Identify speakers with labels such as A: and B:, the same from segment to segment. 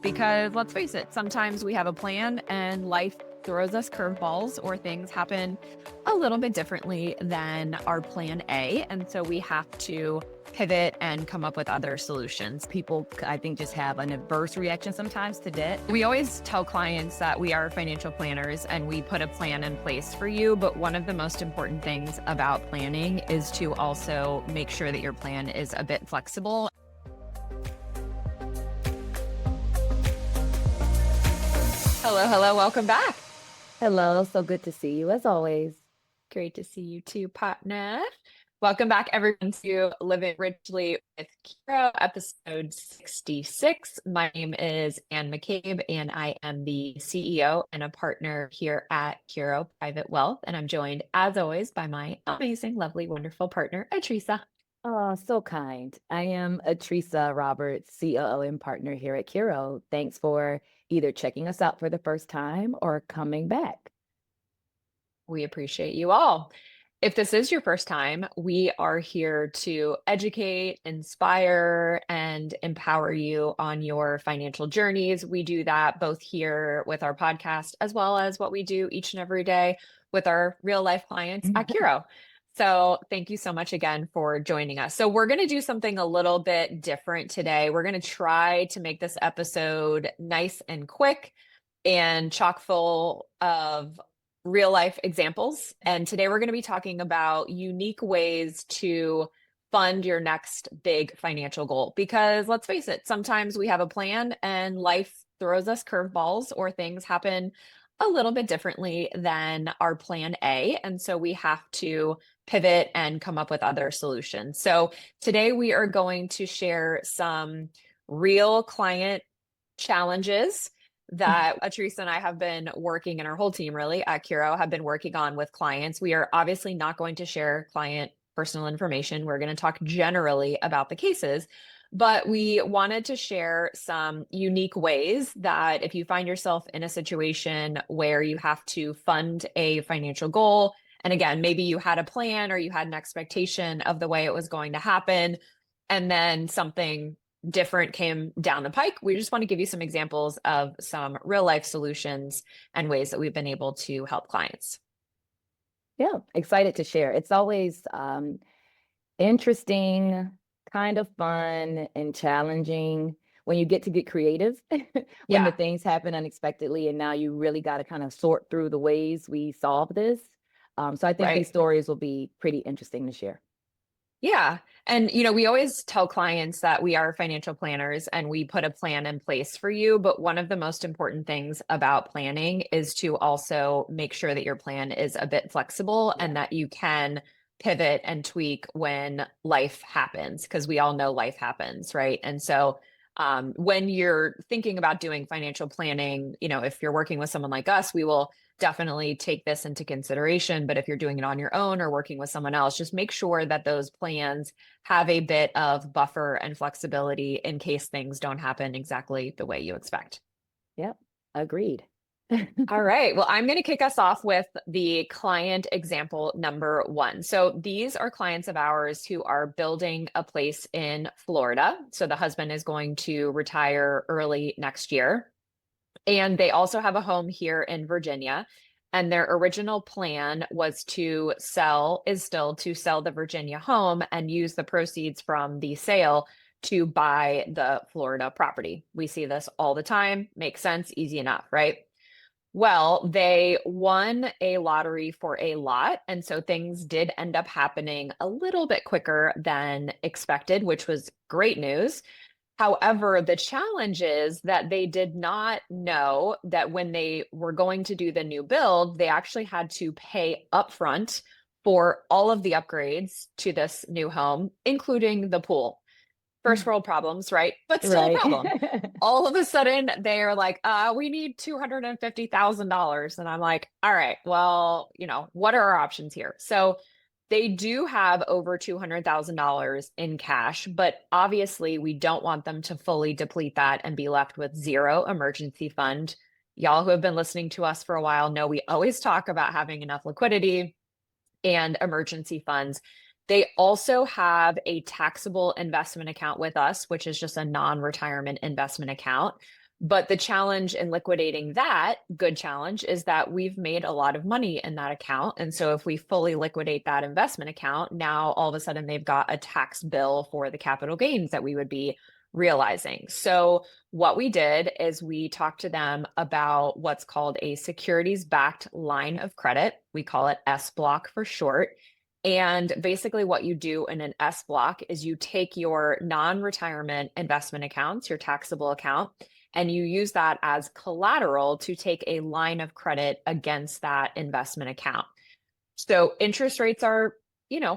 A: Because let's face it, sometimes we have a plan and life throws us curveballs or things happen a little bit differently than our plan A. And so we have to pivot and come up with other solutions. People, I think, just have an adverse reaction sometimes to debt. We always tell clients that we are financial planners and we put a plan in place for you. But one of the most important things about planning is to also make sure that your plan is a bit flexible. Hello, hello, welcome back.
B: Hello, so good to see you as always.
A: Great to see you too, partner. Welcome back, everyone, to Living Richly with Curo, episode 66. My name is Anne McCabe, and I am the CEO and a partner here at Curo Private Wealth. And I'm joined, as always, by my amazing, lovely, wonderful partner, Atricia.
B: Oh, so kind. I am Atricia Roberts, COO and partner here at Curo. Thanks for either checking us out for the first time or coming back.
A: We appreciate you all. If this is your first time, we are here to educate, inspire, and empower you on your financial journeys. We do that both here with our podcast, as well as what we do each and every day with our real life clients at Curo. So thank you so much again for joining us. So we're going to do something a little bit different today. We're going to try to make this episode nice and quick and chock full of real life examples. And today we're going to be talking about unique ways to fund your next big financial goal. Because let's face it, sometimes we have a plan and life throws us curveballs or things happen a little bit differently than our plan A. And so we have to pivot and come up with other solutions. So today we are going to share some real client challenges that Atricia and I have been working, and our whole team really at Curo have been working on with clients. We are obviously not going to share client personal information. We're going to talk generally about the cases, but we wanted to share some unique ways that if you find yourself in a situation where you have to fund a financial goal, and again, maybe you had a plan or you had an expectation of the way it was going to happen, and then something different came down the pike. We just want to give you some examples of some real life solutions and ways that we've been able to help clients.
B: Yeah, excited to share. It's always interesting, kind of fun and challenging when you get to get creative, when the things happen unexpectedly, and now you really got to kind of sort through the ways we solve this. So I think these stories will be pretty interesting to share.
A: Yeah. And, we always tell clients that we are financial planners and we put a plan in place for you. But one of the most important things about planning is to also make sure that your plan is a bit flexible and that you can pivot and tweak when life happens, because we all know life happens, right? And so when you're thinking about doing financial planning, if you're working with someone like us, we will definitely take this into consideration. But if you're doing it on your own or working with someone else, just make sure that those plans have a bit of buffer and flexibility in case things don't happen exactly the way you expect.
B: Yep, agreed.
A: All right. Well, I'm going to kick us off with the client example number one. So these are clients of ours who are building a place in Florida. So the husband is going to retire early next year. And they also have a home here in Virginia. And their original plan was still to sell the Virginia home and use the proceeds from the sale to buy the Florida property. We see this all the time. Makes sense. Easy enough, right? Well, they won a lottery for a lot. And so things did end up happening a little bit quicker than expected, which was great news. However, the challenge is that they did not know that when they were going to do the new build, they actually had to pay upfront for all of the upgrades to this new home, including the pool. First world problems, right? But still a problem. All of a sudden, they're like, we need $250,000. And I'm like, all right, well, what are our options here? So they do have over $200,000 in cash, but obviously we don't want them to fully deplete that and be left with zero emergency fund. Y'all who have been listening to us for a while know we always talk about having enough liquidity and emergency funds. They also have a taxable investment account with us, which is just a non-retirement investment account. But the challenge in liquidating that, good challenge, is that we've made a lot of money in that account. And so if we fully liquidate that investment account, now all of a sudden they've got a tax bill for the capital gains that we would be realizing. So what we did is we talked to them about what's called a securities-backed line of credit. We call it SBLOC for short. And basically, what you do in an SBLOC is you take your non-retirement investment accounts, your taxable account, and you use that as collateral to take a line of credit against that investment account. So interest rates are,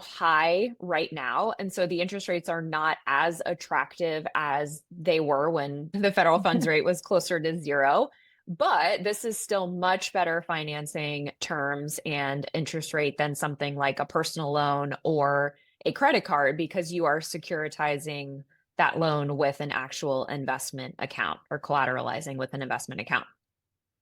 A: high right now. And so the interest rates are not as attractive as they were when the federal funds rate was closer to zero. But this is still much better financing terms and interest rate than something like a personal loan or a credit card because you are securitizing that loan with an actual investment account or collateralizing with an investment account.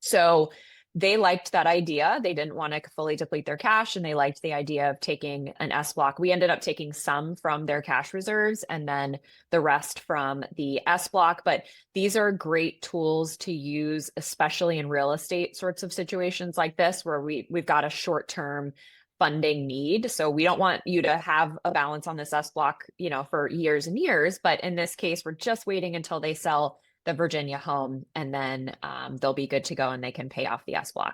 A: So they liked that idea. They didn't want to fully deplete their cash, and they liked the idea of taking an SBLOC. We ended up taking some from their cash reserves and then the rest from the SBLOC. But these are great tools to use, especially in real estate sorts of situations like this, where we've got a short-term funding need. So we don't want you to have a balance on this SBLOC, for years and years. But in this case, we're just waiting until they sell the Virginia home, and then they'll be good to go and they can pay off the SBLOC.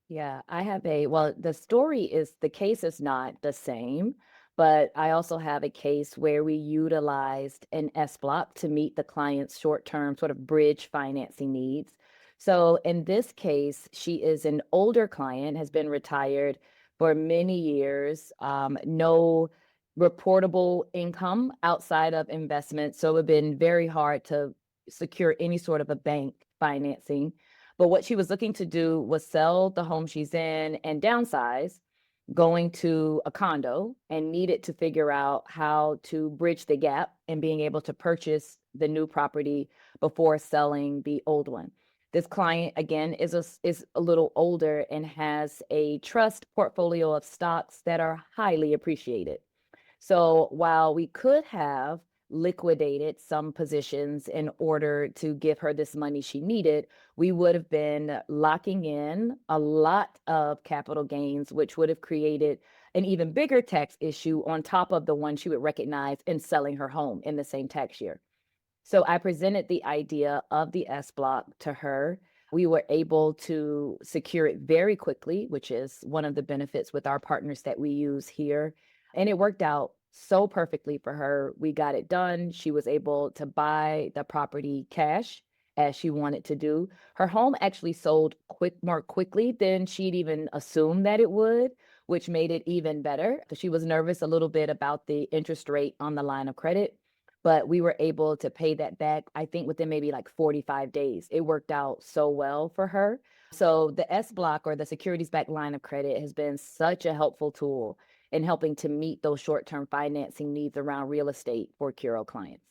B: Yeah, well, the case is not the same, but I also have a case where we utilized an S block to meet the client's short-term sort of bridge financing needs. So in this case, she is an older client, has been retired for many years, no reportable income outside of investment. So it's been very hard to secure any sort of a bank financing. But what she was looking to do was sell the home she's in and downsize, going to a condo, and needed to figure out how to bridge the gap and being able to purchase the new property before selling the old one. This client, again, is a little older and has a trust portfolio of stocks that are highly appreciated. So while we could have liquidated some positions in order to give her this money she needed, we would have been locking in a lot of capital gains, which would have created an even bigger tax issue on top of the one she would recognize in selling her home in the same tax year. So I presented the idea of the S block to her. We were able to secure it very quickly, which is one of the benefits with our partners that we use here. And it worked out so perfectly for her. We got it done. She was able to buy the property cash as she wanted to do. Her home actually sold more quickly than she'd even assumed that it would, which made it even better. She was nervous a little bit about the interest rate on the line of credit, but we were able to pay that back, I think, within maybe like 45 days. It worked out so well for her. So the S block, or the securities-backed line of credit, has been such a helpful tool in helping to meet those short-term financing needs around real estate for Curo clients.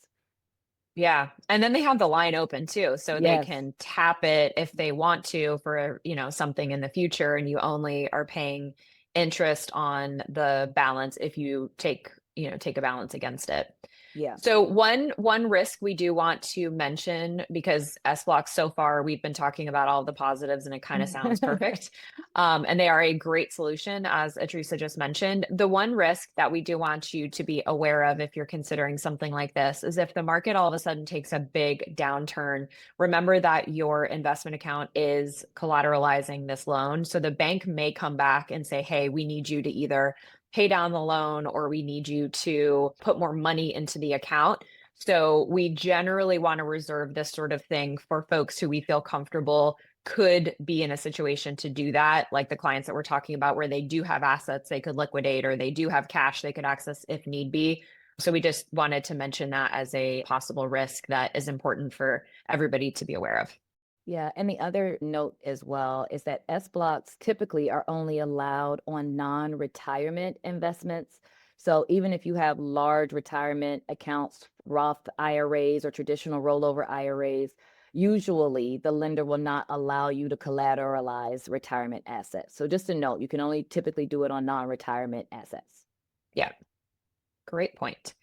A: Yeah. And then they have the line open too. So they
B: Yes.
A: can tap it if they want to for, something in the future, and you only are paying interest on the balance if you take a balance against it.
B: Yeah.
A: So one risk we do want to mention, because SBLOCs so far we've been talking about all the positives and it kind of sounds perfect, and they are a great solution, as Atricia just mentioned. The one risk that we do want you to be aware of if you're considering something like this is if the market all of a sudden takes a big downturn. Remember that your investment account is collateralizing this loan, so the bank may come back and say, "Hey, we need you to either pay down the loan or we need you to put more money into the account." So we generally want to reserve this sort of thing for folks who we feel comfortable could be in a situation to do that, like the clients that we're talking about, where they do have assets they could liquidate or they do have cash they could access if need be. So we just wanted to mention that as a possible risk that is important for everybody to be aware of.
B: Yeah, and the other note as well is that S blocks typically are only allowed on non-retirement investments. So even if you have large retirement accounts, Roth IRAs or traditional rollover IRAs, usually the lender will not allow you to collateralize retirement assets. So just a note, you can only typically do it on non-retirement assets.
A: Yeah, great point.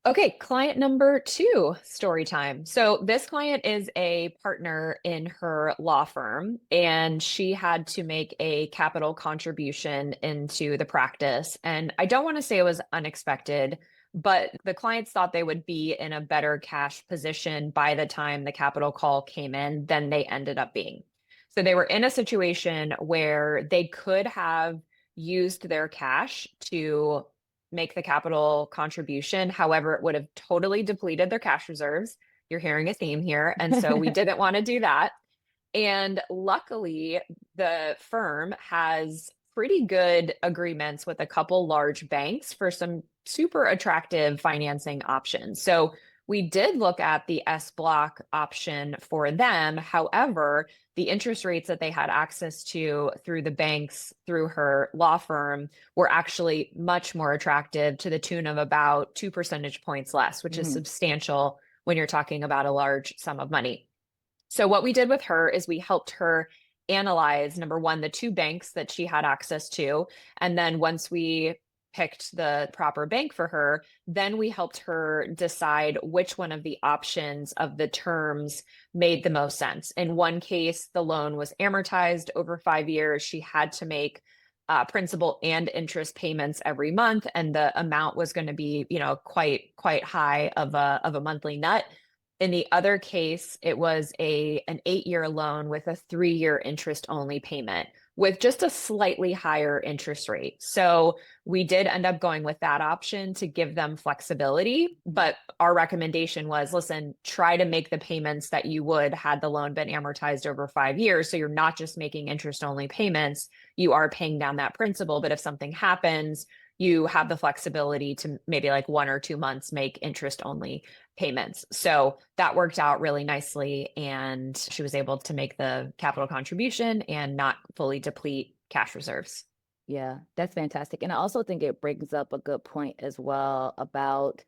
A: Okay, client number two, story time. So this client is a partner in her law firm, and she had to make a capital contribution into the practice. And I don't want to say it was unexpected, but the clients thought they would be in a better cash position by the time the capital call came in than they ended up being. So they were in a situation where they could have used their cash to make the capital contribution. However, it would have totally depleted their cash reserves. You're hearing a theme here. And so we didn't want to do that. And luckily, the firm has pretty good agreements with a couple large banks for some super attractive financing options. So we did look at the SBLOC option for them. However, the interest rates that they had access to through the banks, through her law firm, were actually much more attractive, to the tune of about 2 percentage points less, which is substantial when you're talking about a large sum of money. So what we did with her is we helped her analyze, number one, the two banks that she had access to. And then once we picked the proper bank for her, then we helped her decide which one of the options of the terms made the most sense. In one case, the loan was amortized over 5 years. She had to make principal and interest payments every month, and the amount was going to be, quite high of a monthly nut. In the other case, it was an 8-year loan with a 3-year interest only payment with just a slightly higher interest rate. So we did end up going with that option to give them flexibility. But our recommendation was, listen, try to make the payments that you would had the loan been amortized over 5 years. So you're not just making interest only payments, you are paying down that principal. But if something happens, you have the flexibility to maybe like 1 or 2 months make interest only payments. So that worked out really nicely. And she was able to make the capital contribution and not fully deplete cash reserves.
B: Yeah, that's fantastic. And I also think it brings up a good point as well about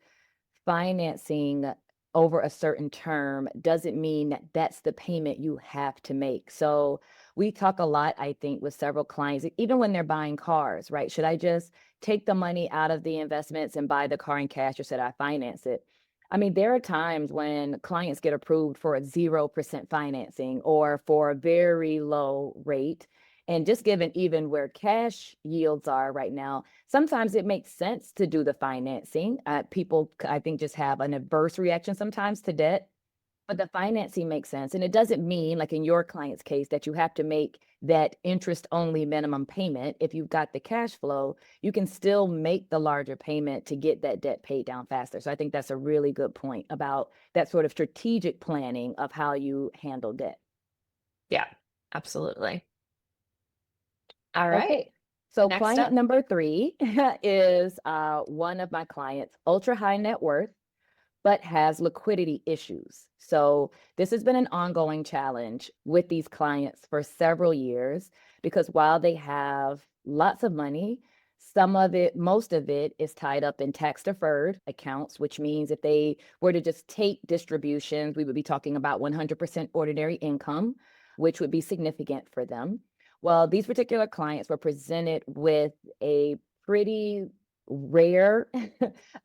B: financing over a certain term doesn't mean that that's the payment you have to make. So we talk a lot, I think, with several clients, even when they're buying cars, right? Should I just take the money out of the investments and buy the car in cash, or should I finance it? I mean, there are times when clients get approved for a 0% financing or for a very low rate. And just given even where cash yields are right now, sometimes it makes sense to do the financing. People, I think, just have an adverse reaction sometimes to debt, but the financing makes sense. And it doesn't mean, like in your client's case, that you have to make that interest only minimum payment. If you've got the cash flow, you can still make the larger payment to get that debt paid down faster. So I think that's a really good point about that sort of strategic planning of how you handle debt.
A: Yeah, absolutely. All right.
B: Okay. So
A: Next
B: client
A: up.
B: number three is one of my clients, ultra high net worth, but has liquidity issues. So this has been an ongoing challenge with these clients for several years, because while they have lots of money, some of it, most of it is tied up in tax deferred accounts, which means if they were to just take distributions, we would be talking about 100% ordinary income, which would be significant for them. Well, these particular clients were presented with a pretty rare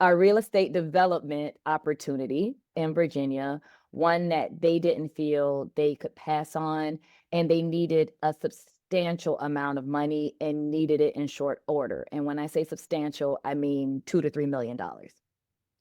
B: real estate development opportunity in Virginia, one that they didn't feel they could pass on, and they needed a substantial amount of money and needed it in short order. And when I say substantial, I mean $2 to $3 million.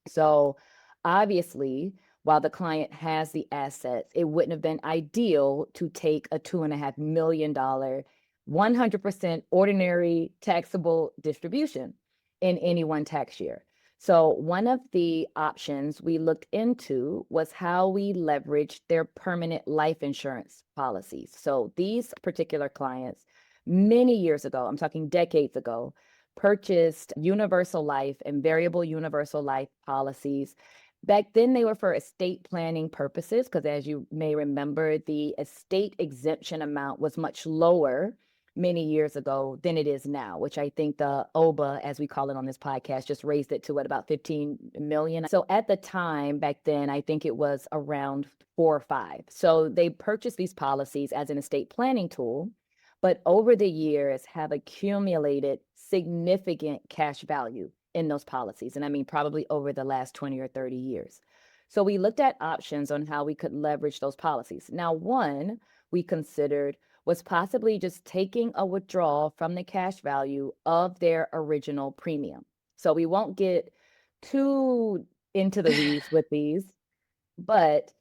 B: So obviously, while the client has the assets, it wouldn't have been ideal to take a $2.5 million 100% ordinary taxable distribution in any one tax year. So one of the options we looked into was how we leverage their permanent life insurance policies. So these particular clients, many years ago, I'm talking decades ago, purchased universal life and variable universal life policies. Back then, they were for estate planning purposes, because as you may remember, the estate exemption amount was much lower many years ago than it is now, which I think the OBA, as we call it on this podcast, just raised it to what, about 15 million. So at the time, back then, I think it was around 4 or 5. So they purchased these policies as an estate planning tool, but over the years have accumulated significant cash value in those policies. And I mean, probably over the last 20 or 30 years. So we looked at options on how we could leverage those policies. Now, one we considered was possibly just taking a withdrawal from the cash value of their original premium. So we won't get too into the weeds with these, but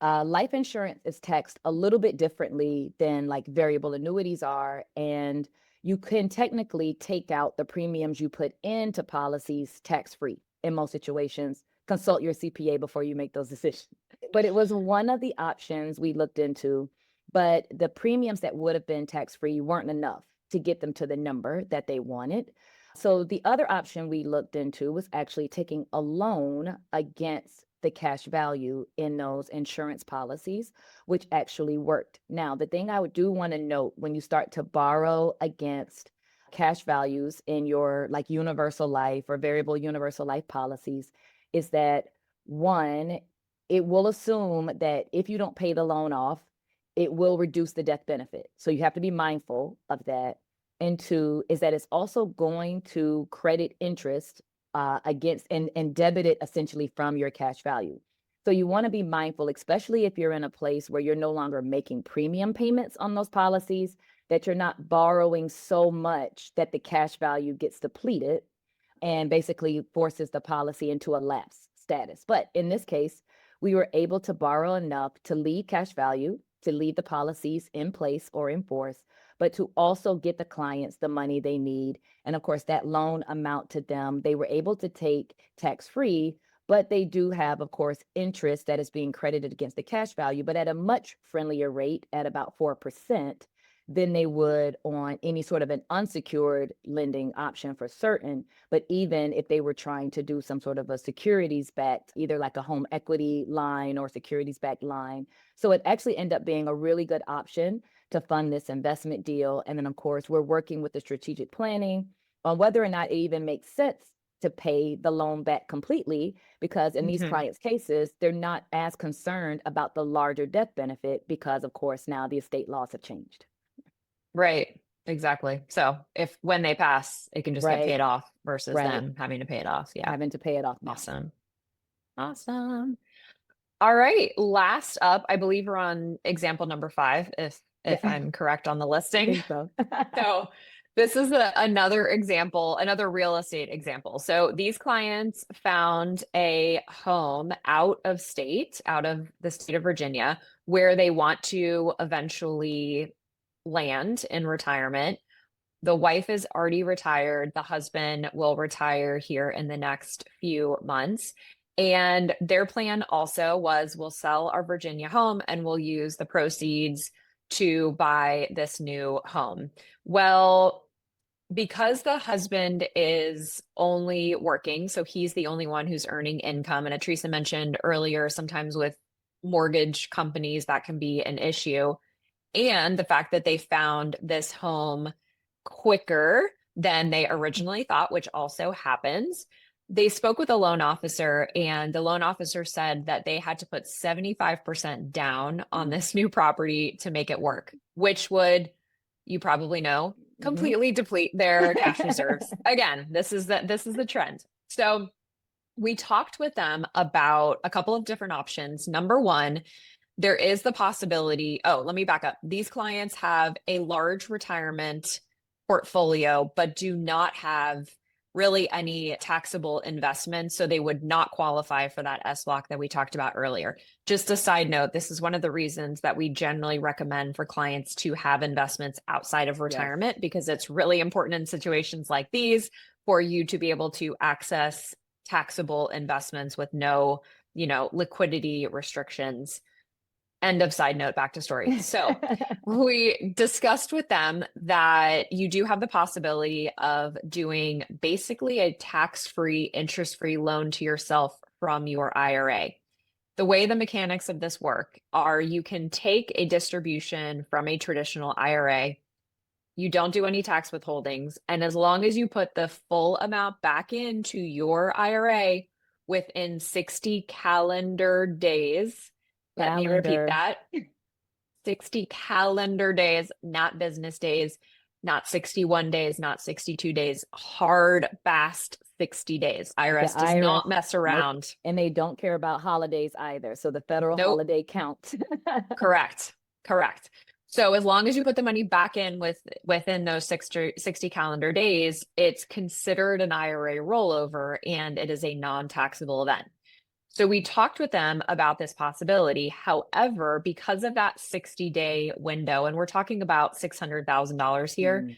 B: life insurance is taxed a little bit differently than like variable annuities are. And you can technically take out the premiums you put into policies tax free in most situations. Consult your CPA before you make those decisions. But it was one of the options we looked into, but the premiums that would have been tax free weren't enough to get them to the number that they wanted. So the other option we looked into was actually taking a loan against the cash value in those insurance policies, which actually worked. Now, the thing I do want to note when you start to borrow against cash values in your like universal life or variable universal life policies is that one, it will assume that if you don't pay the loan off, it will reduce the death benefit. So you have to be mindful of that. And two is that it's also going to credit interest against and debit it essentially from your cash value. So you want to be mindful, especially if you're in a place where you're no longer making premium payments on those policies, that you're not borrowing so much that the cash value gets depleted and basically forces the policy into a lapse status. But in this case, we were able to borrow enough to leave cash value, to leave the policies in place or in force, but to also get the clients the money they need. And of course, that loan amount to them, they were able to take tax-free, but they do have, of course, interest that is being credited against the cash value, but at a much friendlier rate at about 4% than they would on any sort of an unsecured lending option for certain. But even if they were trying to do some sort of a securities-backed, either like a home equity line or securities-backed line. So it actually ended up being a really good option to fund this investment deal. And then, of course, we're working with the strategic planning on whether or not it even makes sense to pay the loan back completely, because in these clients' cases, they're not as concerned about the larger death benefit because, of course, now the estate laws have changed.
A: Right. Exactly. So if when they pass, it can just get paid off versus
B: Right.
A: them having to pay it off. Yeah.
B: Having to pay it off now.
A: Awesome. Awesome. All right. Last up, I believe we're on example number 5, if I'm correct on the
B: I
A: listing.
B: think so.
A: So this is another example, another real estate example. So these clients found a home out of state, out of the state of Virginia, where they want to eventually land in retirement. The wife is already retired. The husband will retire here in the next few months. And their plan also was we'll sell our Virginia home and we'll use the proceeds to buy this new home. Well, because the husband is only working, so he's the only one who's earning income. And Atricia mentioned earlier, sometimes with mortgage companies, that can be an issue. And the fact that they found this home quicker than they originally thought, which also happens. They spoke with a loan officer, and the loan officer said that they had to put 75% down on this new property to make it work, which would, you probably know, completely deplete their cash reserves. Again, this is the trend. So we talked with them about a couple of different options. Number one, there is the possibility. Oh, let me back up. These clients have a large retirement portfolio, but do not have really any taxable investments. So they would not qualify for that SBLOC that we talked about earlier. Just a side note, this is one of the reasons that we generally recommend for clients to have investments outside of retirement, because it's really important in situations like these for you to be able to access taxable investments with no, liquidity restrictions. End of side note, back to story. So we discussed with them that you do have the possibility of doing basically a tax-free, interest-free loan to yourself from your IRA. The way the mechanics of this work are you can take a distribution from a traditional IRA. You don't do any tax withholdings. And as long as you put the full amount back into your IRA within 60 calendar days, let me repeat that. 60 calendar days, not business days. not 61 days, not 62 days, hard, fast 60 days.
B: The
A: IRS does
B: IRS,
A: not mess
B: nope.
A: around.
B: And they don't care about holidays either. So the federal
A: Nope.
B: holiday counts.
A: Correct. Correct. So as long as you put the money back in within those 60 calendar days, it's considered an IRA rollover and it is a non-taxable event. So we talked with them about this possibility. However, because of that 60-day window, and we're talking about $600,000 here,
B: Mm,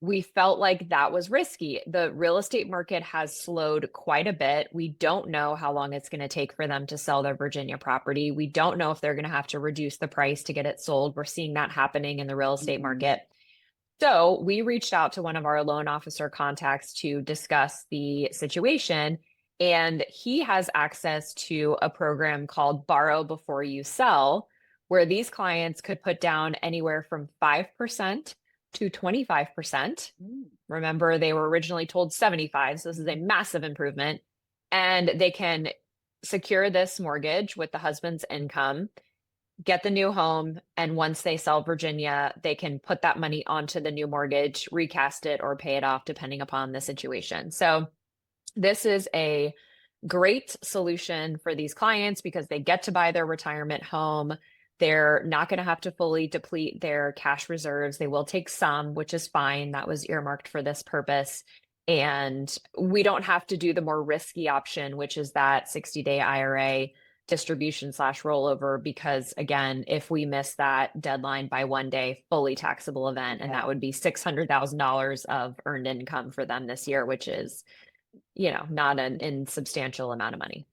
A: we felt like that was risky. The real estate market has slowed quite a bit. We don't know how long it's going to take for them to sell their Virginia property. We don't know if they're going to have to reduce the price to get it sold. We're seeing that happening in the real estate
B: mm-hmm.
A: market. So we reached out to one of our loan officer contacts to discuss the situation. And he has access to a program called Borrow Before You Sell, where these clients could put down anywhere from 5% to 25%.
B: Mm.
A: Remember, they were originally told 75, so this is a massive improvement. And they can secure this mortgage with the husband's income, get the new home, and once they sell Virginia, they can put that money onto the new mortgage, recast it, or pay it off depending upon the situation. So this is a great solution for these clients because they get to buy their retirement home. They're not going to have to fully deplete their cash reserves. They will take some, which is fine. That was earmarked for this purpose. And we don't have to do the more risky option, which is that 60-day IRA distribution slash rollover, because again, if we miss that deadline by one day, fully taxable event, and that would be $600,000 of earned income for them this year, which is, not an insubstantial amount of money.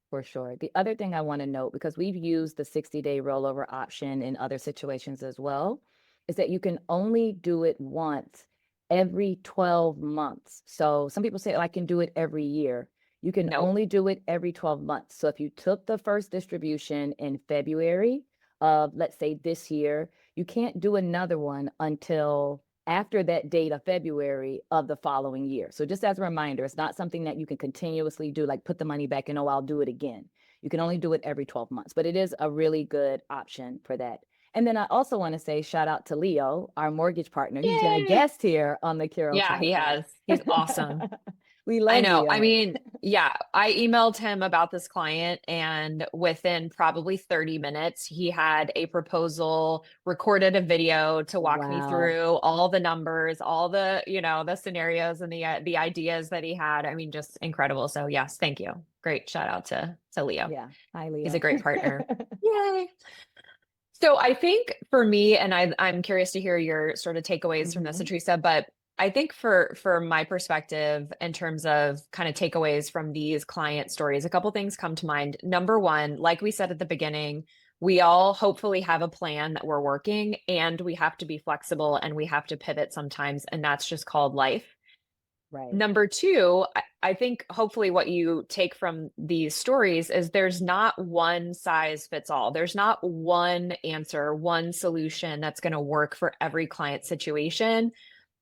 B: For sure. The other thing I want to note, because we've used the 60-day rollover option in other situations as well, is that you can only do it once every 12 months. So some people say, oh, I can do it every year. You can
A: Nope.
B: only do it every 12 months. So if you took the first distribution in February of, let's say, this year, you can't do another one until after that date of February of the following year. So just as a reminder, it's not something that you can continuously do, like put the money back and, oh, I'll do it again. You can only do it every 12 months, but it is a really good option for that. And then I also want to say shout out to Leo, our mortgage partner. He's been a
A: Yay!
B: guest here on the Curo
A: Yeah, he
B: podcast.
A: has. He's awesome.
B: We
A: I
B: love
A: know. I
B: Leo.
A: mean, yeah, I emailed him about this client, and within probably 30 minutes, he had a proposal, recorded a video to walk me
B: Wow.
A: through all the numbers, all the, the scenarios and the ideas that he had. I mean, just incredible. So yes, thank you. Great shout out to Leo.
B: Yeah. Hi,
A: He's a
B: Leo.
A: great partner. Yay. So I think for me, and I'm curious to hear your sort of takeaways from this,
B: Mhm.
A: Atricia, but I think for my perspective, in terms of kind of takeaways from these client stories, a couple things come to mind. Number one, like we said at the beginning, we all hopefully have a plan that we're working, and we have to be flexible and we have to pivot sometimes, and that's just called life.
B: Right.
A: Number two, I think hopefully what you take from these stories is there's not one size fits all. There's not one answer, one solution that's going to work for every client situation.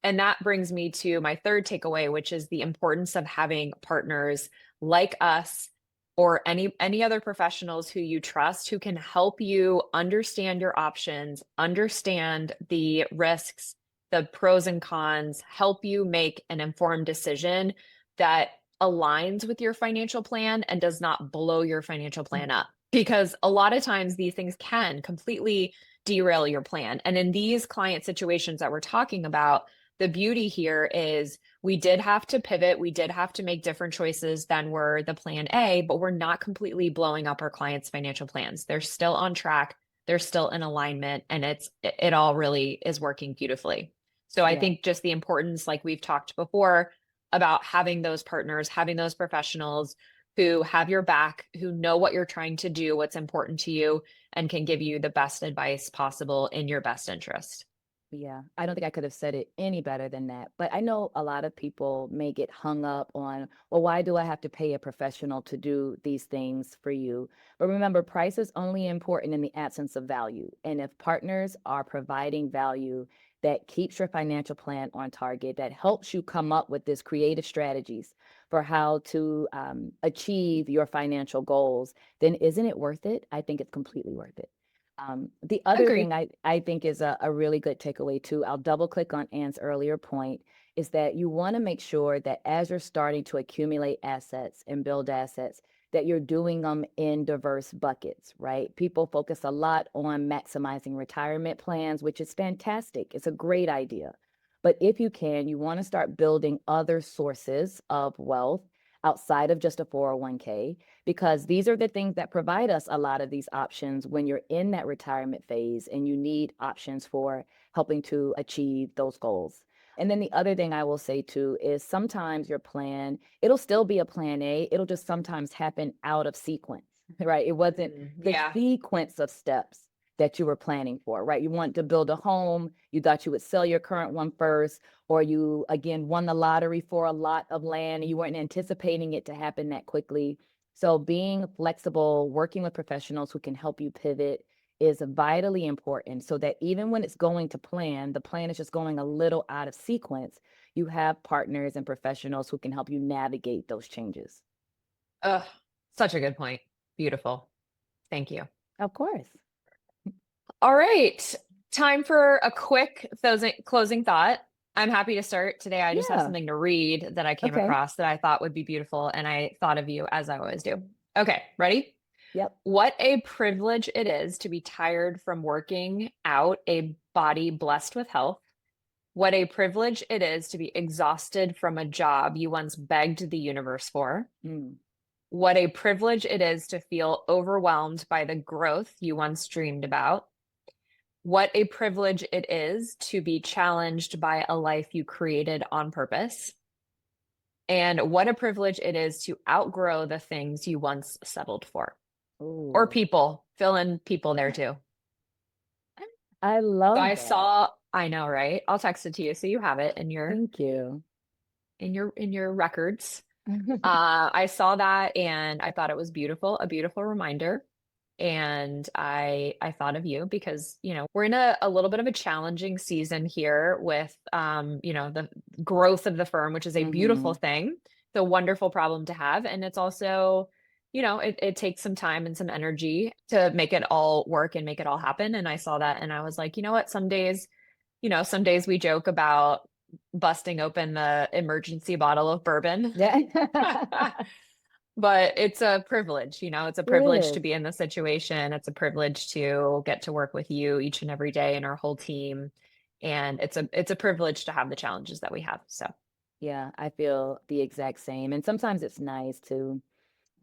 A: And that brings me to my third takeaway, which is the importance of having partners like us or any other professionals who you trust, who can help you understand your options, understand the risks, the pros and cons, help you make an informed decision that aligns with your financial plan and does not blow your financial plan up. Because a lot of times these things can completely derail your plan. And in these client situations that we're talking about, the beauty here is we did have to pivot. We did have to make different choices than were the plan A, but we're not completely blowing up our clients' financial plans. They're still on track. They're still in alignment, and it all really is working beautifully. So I
B: Yeah.
A: think just the importance, like we've talked before, about having those partners, having those professionals who have your back, who know what you're trying to do, what's important to you, and can give you the best advice possible in your best interest.
B: Yeah, I don't think I could have said it any better than that. But I know a lot of people may get hung up on, well, why do I have to pay a professional to do these things for you? But remember, price is only important in the absence of value. And if partners are providing value that keeps your financial plan on target, that helps you come up with this creative strategies for how to achieve your financial goals, then isn't it worth it? I think it's completely worth it. The other
A: Agreed.
B: thing I think is a really good takeaway too, I'll double click on Anne's earlier point, is that you want to make sure that as you're starting to accumulate assets and build assets, that you're doing them in diverse buckets, right? People focus a lot on maximizing retirement plans, which is fantastic. It's a great idea. But if you can, you want to start building other sources of wealth outside of just a 401k, because these are the things that provide us a lot of these options when you're in that retirement phase and you need options for helping to achieve those goals. And then the other thing I will say too is sometimes your plan, it'll still be a plan A, it'll just sometimes happen out of sequence, right? It wasn't the
A: Yeah.
B: sequence of steps that you were planning for, right? You want to build a home, you thought you would sell your current one first, or you again won the lottery for a lot of land and you weren't anticipating it to happen that quickly. So being flexible, working with professionals who can help you pivot is vitally important so that even when it's going to plan, the plan is just going a little out of sequence, you have partners and professionals who can help you navigate those changes.
A: Ugh, such a good point. Beautiful. Thank you.
B: Of course.
A: All right. Time for a quick closing thought. I'm happy to start today. I just have
B: Yeah.
A: something to read that I came
B: Okay.
A: across that I thought would be beautiful, and I thought of you as I always do. Okay, ready?
B: Yep.
A: What a privilege it is to be tired from working out a body blessed with health. What a privilege it is to be exhausted from a job you once begged the universe for.
B: Mm.
A: What a privilege it is to feel overwhelmed by the growth you once dreamed about. What a privilege it is to be challenged by a life you created on purpose. And what a privilege it is to outgrow the things you once settled for. Or
B: Ooh.
A: people, fill in people there too.
B: I
A: So
B: love
A: I
B: that.
A: saw, I know, right? I'll text it to you so you have it in your
B: Thank you.
A: records. I saw that and I thought it was beautiful, a beautiful reminder. And I thought of you because, we're in a little bit of a challenging season here with the growth of the firm, which is a beautiful
B: Hmm.
A: thing. It's a wonderful problem to have. And it's also, it takes some time and some energy to make it all work and make it all happen. And I saw that and I was like, you know what, some days we joke about busting open the emergency bottle of bourbon.
B: Yeah.
A: But it's a privilege, it's a
B: It
A: privilege to
B: is.
A: be in this situation. It's a privilege to get to work with you each and every day and our whole team. And it's a privilege to have the challenges that we have. So
B: Yeah, I feel the exact same. And sometimes it's nice to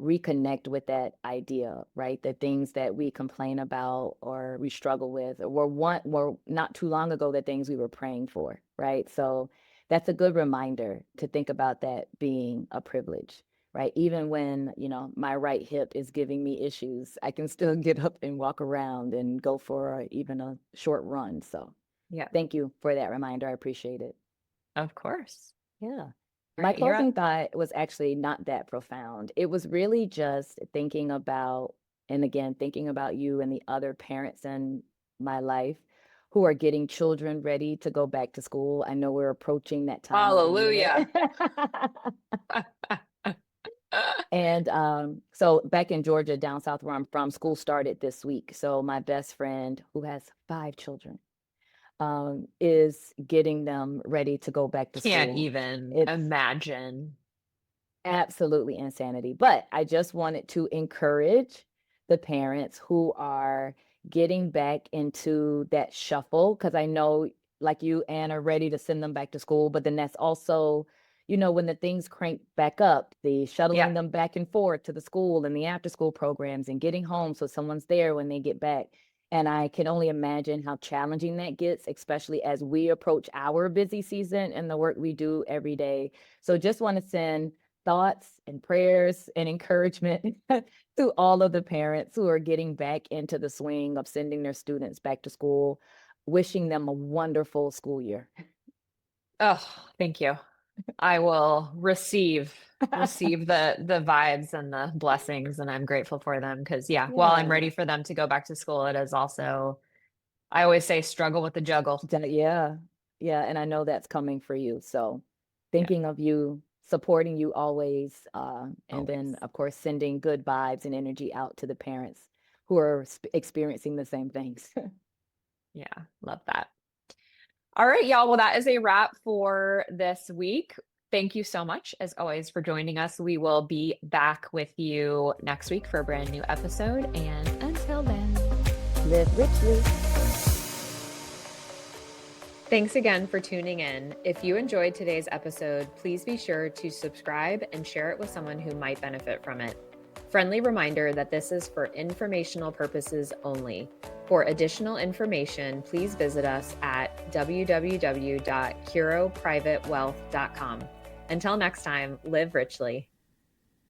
B: reconnect with that idea, right? The things that we complain about or we struggle with or were not too long ago the things we were praying for, right? So that's a good reminder to think about that being a privilege, right? Even when, my right hip is giving me issues, I can still get up and walk around and go for even a short run. So
A: yeah,
B: thank you for that reminder. I appreciate it.
A: of course.
B: Yeah.
A: All
B: My
A: right, you're up.
B: closing thought was actually not that profound. It was really just thinking about, and again, thinking about you and the other parents in my life who are getting children ready to go back to school. I know we're approaching that time of the year.
A: Hallelujah.
B: And so back in Georgia, down south where I'm from, school started this week. So my best friend, who has 5 children, is getting them ready to go back to
A: Can't
B: school.
A: even
B: It's
A: imagine.
B: absolutely insanity. But I just wanted to encourage the parents who are getting back into that shuffle because I know, like you, Anne, are ready to send them back to school. But then that's also, when the things crank back up, the
A: Yeah.
B: shuttling them back and forth to the school and the after school programs and getting home so someone's there when they get back. And I can only imagine how challenging that gets, especially as we approach our busy season and the work we do every day. So just want to send thoughts and prayers and encouragement to all of the parents who are getting back into the swing of sending their students back to school, wishing them a wonderful school year.
A: Oh, thank you. I will receive the vibes and the blessings, and I'm grateful for them because yeah, while I'm ready
B: Yeah.
A: for them to go back to school, it is also, I always say, struggle with the juggle.
B: Yeah. Yeah. And I know that's coming for you. So
A: Yeah,
B: thinking of you, supporting you always, and then,
A: always.
B: of course, sending good vibes and energy out to the parents who are experiencing the same things.
A: Yeah, love that. All right, y'all. Well, that is a wrap for this week. Thank you so much, as always, for joining us. We will be back with you next week for a brand new episode. And until then,
B: live richly.
A: Thanks again for tuning in. If you enjoyed today's episode, please be sure to subscribe and share it with someone who might benefit from it. Friendly reminder that this is for informational purposes only. For additional information, please visit us at www.curoprivatewealth.com. Until next time, live richly.